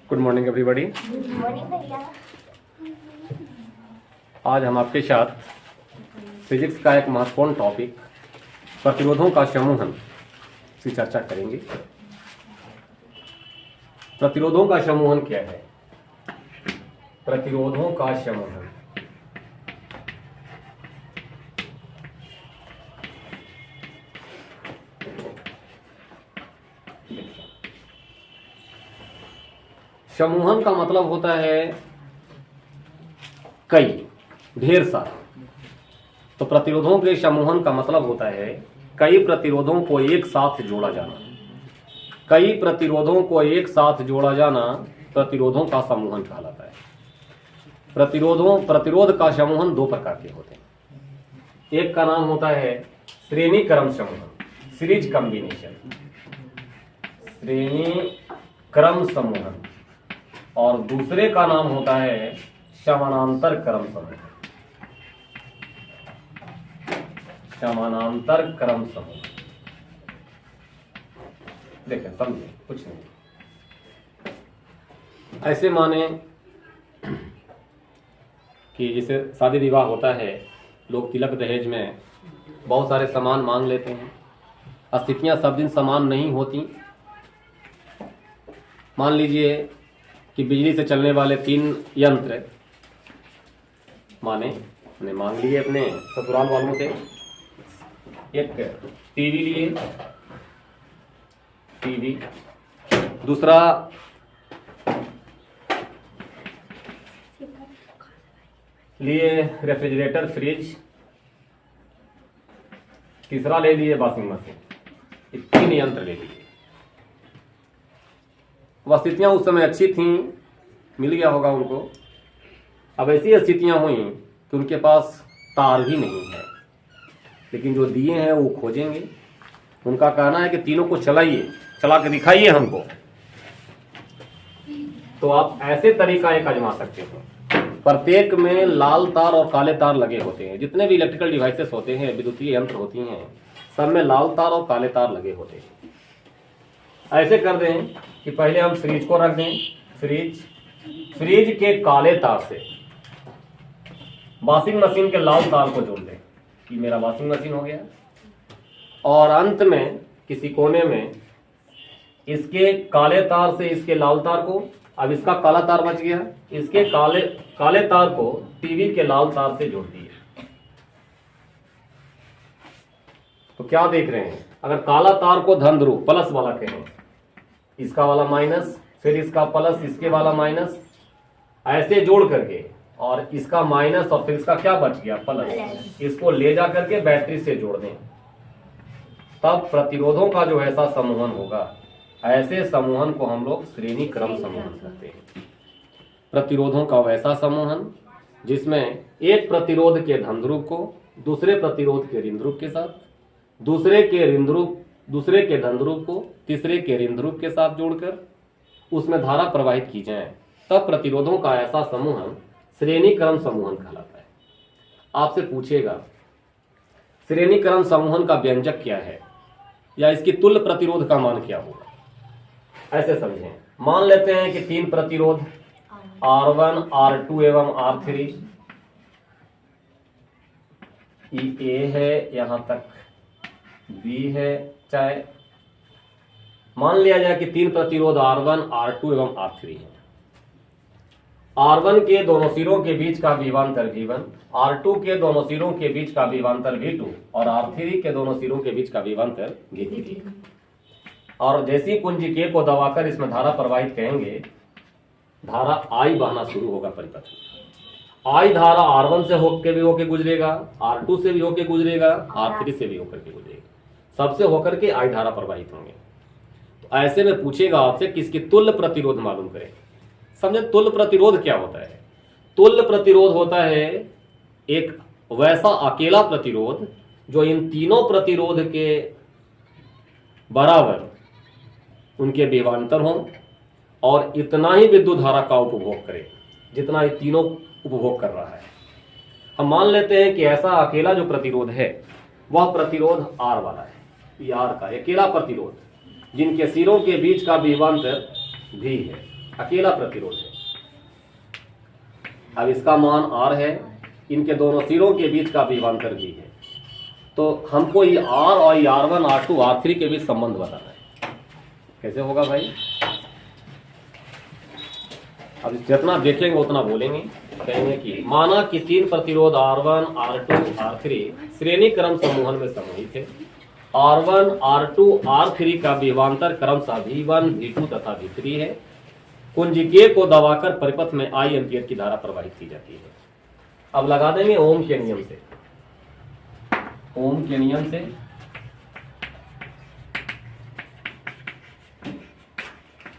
Good morning everybody. Good morning भैया। आज हम आपके साथ फिजिक्स का एक महत्वपूर्ण टॉपिक प्रतिरोधों का समूहन की चर्चा करेंगे। प्रतिरोधों का समूहन क्या है? प्रतिरोधों का समूहन समूहन का मतलब होता है कई, ढेर सारा। तो प्रतिरोधों के समूहन का मतलब होता है कई प्रतिरोधों को एक साथ जोड़ा जाना। कई प्रतिरोधों को एक साथ जोड़ा जाना प्रतिरोधों का समूहन कहलाता है। प्रतिरोध का समूहन दो प्रकार के होते हैं। एक का नाम होता है श्रेणी क्रम समूहन, सीरीज कॉम्बिनेशन, श्रेणी क्रम समूहन, और दूसरे का नाम होता है समानांतर क्रम समूहन। समानांतर क्रम समूहन देखें, समझे, कुछ नहीं। ऐसे माने कि जैसे शादी विवाह होता है, लोग तिलक दहेज में बहुत सारे सामान मांग लेते हैं। स्थितियां सब दिन समान नहीं होती। मान लीजिए कि बिजली से चलने वाले 3 यंत्र ने मांग लिए अपने ससुराल वालों से। एक टीवी लिए, दूसरा लिए रेफ्रिजरेटर, फ्रिज, तीसरा ले लिए वॉशिंग मशीन। ये 3 यंत्र ले लिए। वह स्थितियां उस समय अच्छी थीं, मिल गया होगा उनको। अब ऐसी स्थितियां हुई कि उनके पास तार भी नहीं है, लेकिन जो दिए हैं वो खोजेंगे। उनका कहना है कि तीनों को चलाइए, चला के दिखाइए हमको। तो आप ऐसे तरीका एक आजमा सकते हो। प्रत्येक में लाल तार और काले तार लगे होते हैं। जितने भी इलेक्ट्रिकल डिवाइसेस होते हैं, विद्युतीय यंत्र होती हैं, सब में लाल तार और काले तार लगे होते हैं। ऐसे कर दें कि पहले हम फ्रिज को रख दें। फ्रिज के काले तार से वॉशिंग मशीन के लाल तार को जोड़ दें कि मेरा वॉशिंग मशीन हो गया। और अंत में किसी कोने में इसके काले तार से इसके लाल तार को, अब इसका काला तार बच गया, इसके काले तार को टीवी के लाल तार से जोड़ दिए। तो क्या देख रहे हैं? अगर काला तार को धन ध्रुव प्लस वाला कहें, इसका वाला माइनस, फिर इसका प्लस, इसके वाला माइनस, ऐसे जोड़ करके, और इसका माइनस और फिर इसका क्या बच गया, प्लस, इसको ले जा करके बैटरी से जोड़ दें। तब प्रतिरोधों का जो ऐसा समूहन होगा, ऐसे समूहन को हम लोग श्रेणी क्रम समूहन कहते हैं। प्रतिरोधों का वैसा समूहन जिसमें एक प्रतिरोध के धन ध्रुव को दूसरे प्रतिरोध के ऋण ध्रुव के साथ, दूसरे के धन ध्रुव को तीसरे के ऋण ध्रुव के साथ जोड़कर उसमें धारा प्रवाहित की जाए, तब प्रतिरोधों का ऐसा समूहन श्रेणी क्रम समूहन कहलाता है। आपसे पूछेगा श्रेणी क्रम समूहन का व्यंजक क्या है, या इसकी तुल्य प्रतिरोध का मान क्या होगा। ऐसे समझें, मान लेते हैं कि 3 प्रतिरोध R1, R2 एवं R3, ए है, यहां तक बी है, चाहे मान लिया जाए कि 3 प्रतिरोध R1, R2 एवं R3 है। R1 के दोनों सिरों के बीच का विभवांतर V1, R2 के दोनों सिरों के बीच का विभवांतर V2 और R3 के दोनों सिरों के बीच का विभवांतर V3। और जैसी कुंजी K को दबाकर इसमें धारा प्रवाहित करेंगे, धारा I बहना शुरू होगा परिपथ में। I धारा R1 से होके गुजरेगा, R2 से भी होके गुजरेगा, R3 से भी होकर के गुजरेगा, सबसे होकर के I धारा प्रवाहित होंगे। तो ऐसे में पूछेगा आपसे कि इसकी तुल्य प्रतिरोध मालूम करें। समझे तुल्य प्रतिरोध क्या होता है? तुल्य प्रतिरोध होता है एक वैसा अकेला प्रतिरोध जो इन तीनों प्रतिरोध के बराबर उनके विभवांतर हों और इतना ही विद्युत धारा का उपभोग करे जितना ये तीनों उपभोग कर रहा है। हम मान लेते हैं कि ऐसा अकेला जो प्रतिरोध है वह प्रतिरोध R वाला है। ये R का अकेला प्रतिरोध जिनके सिरों के बीच का विभवांतर भी है, अकेला प्रतिरोध है। अब इसका मान R है, इनके दोनों सिरों के बीच का विभवांतर भी है। तो हमको ये R और ये R1 R2 R3 के बीच संबंध बताना है। कैसे होगा भाई? अब जितना देखेंगे उतना बोलेंगे। कहेंगे कि माना कि 3 प्रतिरोध R1 R2 R3 श्रेणी क्रम समूहन में समूहित है। R1 R2 R3 का विभवांतर क्रमशः V1 V2 तथा V3 है। कुंजी K को दबाकर परिपथ में I एम्पियर की धारा प्रवाहित की जाती है। अब लगा देंगे ओम के नियम से। ओम के नियम से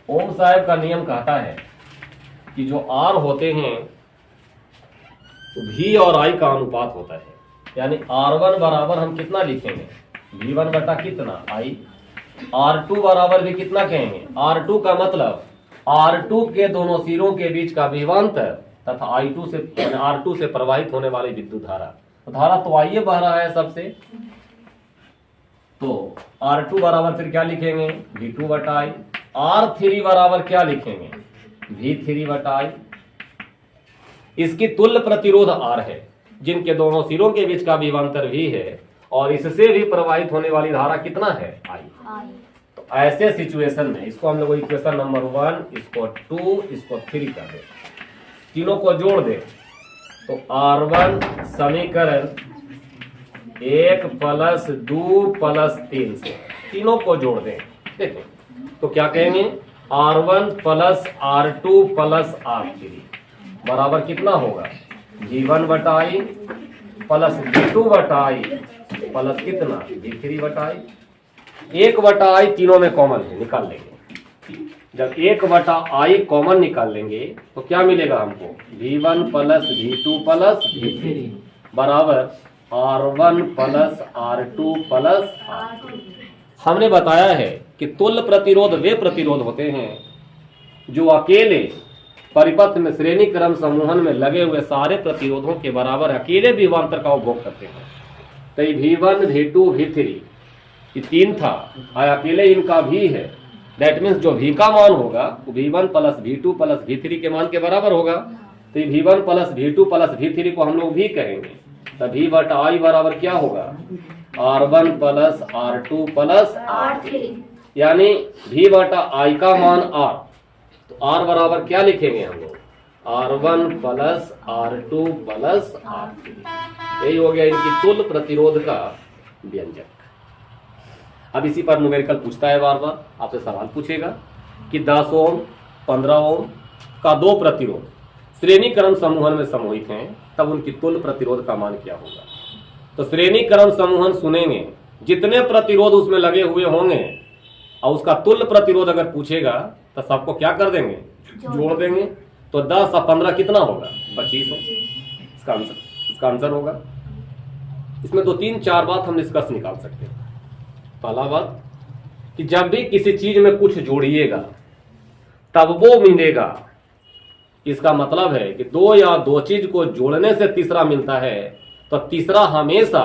ओम साहब का नियम कहता है कि जो R होते हैं V और I का अनुपात होता है। यानी R1 बराबर हम कितना लिखेंगे? V1 बटा कितना I। R2 बराबर भी कितना कहेंगे? R2 का मतलब R2 के दोनों सिरों के बीच का विभवांतर तथा I2 से R2 से प्रवाहित होने वाली विद्युत धारा। तो धारा तो I बह रहा है सबसे, तो R2 बराबर फिर क्या लिखेंगे? V2 बटा I। R3 बराबर क्या लिखेंगे? V3 बटा I। इसकी तुल्य प्रतिरोध R है, जिनके दोनों सिरों के बीच का विभवांतर भी है और इससे भी प्रवाहित होने वाली धारा कितना है? I। तो ऐसे सिचुएशन में इसको हम लोग इक्वेशन नंबर 1, इसको 2, इसको 3 कर दे, तीनों को जोड़ दे तो R1 समीकरण 1 प्लस 2 प्लस 3 से तीनों को जोड़ दें। देखो तो क्या कहेंगे? R1 plus R2 plus R3 बराबर कितना होगा? V1 बटा I प्लस V2 बटा I प्लस कितना? V3 बटा I। 1 बटा I तीनों में कॉमन है, निकाल लेंगे। जब 1 बटा I कॉमन निकाल लेंगे तो क्या मिलेगा हमको? V1 plus V2 plus V3 बराबर R1 plus R2 plus R3। हमने बताया है कि तुल्य प्रतिरोध वे प्रतिरोध होते हैं जो अकेले परिपथ में श्रेणी क्रम समूहन में लगे हुए सारे प्रतिरोधों के बराबर अकेले विभवांतर का उपभोग करते हैं। तो ये V1 V2 V3 ये 3 था, अकेले इनका भी है। दैट मीन्स जो V का मान होगा वो V1 plus V2 plus V3 के मान के बराबर होगा। तो ये V1 plus V2 plus V3 को हम लोग भी कहेंगे। तो V बटा I बराबर क्या होगा? R1 plus R2 plus R3। यानी V बटा I का मान R, तो R बराबर क्या लिखेंगे हम लोग? R1 plus R2 plus R3। यही हो गया इनकी तुल्य प्रतिरोध का व्यंजक। अब इसी पर न्यूमेरिकल पूछता है, बार बार आपसे सवाल पूछेगा कि 10 ओम 15 ओम का 2 प्रतिरोध श्रेणी क्रम समूहन में समूहित हैं, तब उनकी तुल्य प्रतिरोध का मान क्या होगा? तो श्रेणी क्रम समूहन सुनेंगे, जितने प्रतिरोध उसमें लगे हुए होंगे और उसका तुल्य प्रतिरोध अगर पूछेगा तो सबको क्या कर देंगे? जोड़ देंगे। तो 10 और 15 कितना होगा? 25 हो। इसका आंसर होगा। इसमें 2 3 4 बात हम निष्कर्ष निकाल सकते हैं। पहला बात कि जब भी किसी चीज में कुछ जोड़िएगा तब वो मिलेगा। इसका मतलब है कि 2 या 2 चीज को जोड़ने से तीसरा मिलता है, तो तीसरा हमेशा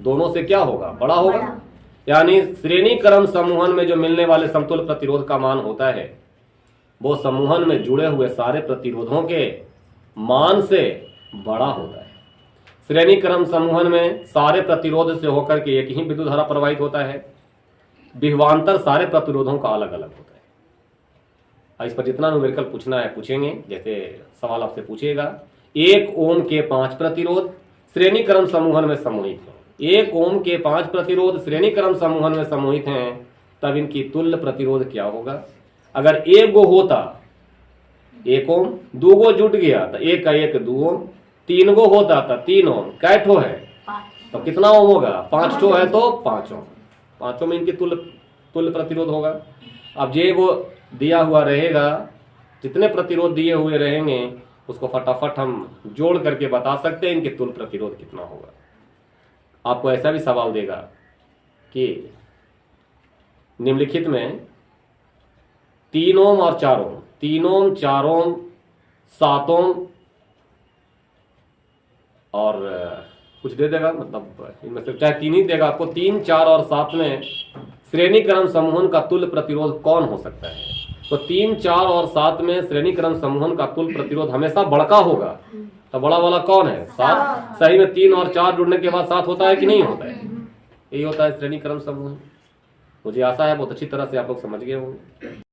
दोनों से क्या होगा? बड़ा होगा। यानी श्रेणी क्रम समूहन में जो मिलने वाले समतुल्य प्रतिरोध का मान होता है वो समूहन में जुड़े हुए सारे प्रतिरोधों के मान से बड़ा होता है। श्रेणी क्रम समूहन में सारे प्रतिरोध से होकर के एक ही विद्युत धारा प्रवाहित होता है। विभवांतर सारे प्रतिरोधों का अलग अलग होता है। इस पर जितना न्यूमेरिकल पूछना है पूछेंगे। जैसे सवाल आपसे पूछेगा 1 ओम के 5 प्रतिरोध श्रेणी क्रम समूहन में समूहित हैं। 1 ओम के 5 प्रतिरोध श्रेणी क्रम समूहन में समूहित हैं, तब इनकी तुल्य प्रतिरोध क्या होगा? अगर 1 गो होता 1 ओम, 2 गो जुट गया तो 1 का 1 2 ओम, 3 गो होता तो 3 ओम, कै ठो है तो कितना ओम होगा? 5 ठो है तो 5 ओम। 5 में इनकी तुल्य प्रतिरोध होगा। अब जे वो दिया हुआ रहेगा, जितने प्रतिरोध दिए हुए रहेंगे उसको फटाफट हम जोड़ करके बता सकते हैं इनके तुल्य प्रतिरोध कितना होगा। आपको ऐसा भी सवाल देगा कि निम्नलिखित में 3 ओम और 4 ओम, 3 ओम 4 ओम 7 ओम और कुछ दे देगा, मतलब इनमें से चाहे 3 ही देगा आपको। 3 4 और 7 में श्रेणी क्रम समूहन का तुल्य प्रतिरोध कौन हो सकता है? तो 3, 4 और 7 में श्रेणी क्रम समूहन का तुल्य प्रतिरोध हमेशा बड़का होगा। तो बड़ा वाला कौन है? 7। सही में 3 और 4 जुड़ने के बाद 7 होता है कि नहीं होता है? यही होता है श्रेणी क्रम समूहन। मुझे आशा है बहुत अच्छी तरह से आप लोग समझ गए होंगे।